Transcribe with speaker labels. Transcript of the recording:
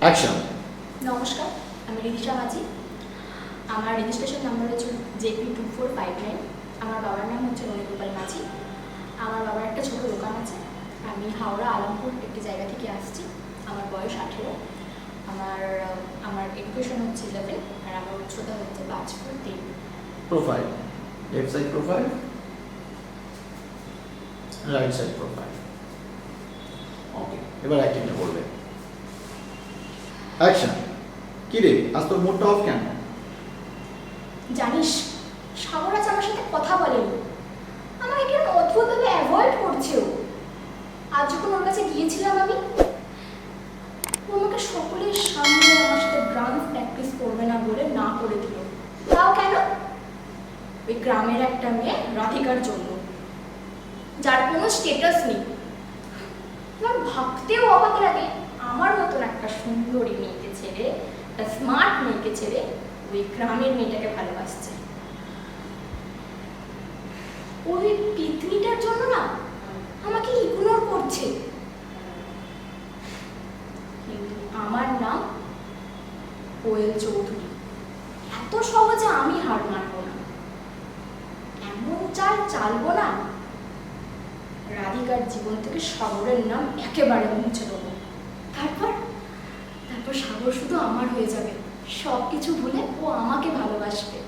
Speaker 1: Action.
Speaker 2: নমস্কার, আমি রিদিশা মাঝি। আমার রেজিস্ট্রেশন নাম্বার হচ্ছে JP2459। আমার বাবার নাম হচ্ছে ননীগোপাল মাঝি। আমার বাবার একটা ছোট দোকান আছে। আমি হাওড়া আলমপুর একটি জায়গা থেকে আসছি। আমার বয়স 18। আমার এডুকেশন হচ্ছে 11 আর আমার উচ্চতা হচ্ছে 5 foot 3।
Speaker 1: Profile, left side profile, right side profile. Okay, এবার অ্যাক্টিংটা করবে। অ্যাকশন। কি রে, আজ তোর মুডটা অফ কেন?
Speaker 2: জানিস, সাগর আজ আমার সাথে কথা বলেনি। আমাকে কেন অদ্ভুতভাবে অ্যাভয়েড করছে ও। আজ যখন ওর কাছে গিয়েছিলাম আমি, ও আমাকে সকলের সামনে আমার সাথে ডান্স প্র্যাকটিস করবে না বলে না করে দিল। তাও কেন? ওই গ্রামের একটা মেয়ে রাধিকার জন্য, যার কোনো স্টেটাস নেই। আমার ভাবতেও অবাক লাগে, আমার মতন একটা সুন্দরী মেয়েকে ছেড়ে, একটা স্মার্ট মেয়েকে ছেড়ে ওই গ্রামের মেয়েটাকে ভালোবাসছে। ওই পিতনিটার জন্য না আমাকে ইগনোর করছে। কিন্তু আমার নাম কোয়েল চৌধুরী। এত সহজে আমি হার মানবো না। এমন চাল চালবো না, রাধিকার জীবন থেকে সাগরের নাম একেবারে মুছে দেবো। তারপর সাগর শুধু আমার হয়ে যাবে। সব কিছু ভুলে ও আমাকে ভালোবাসবে।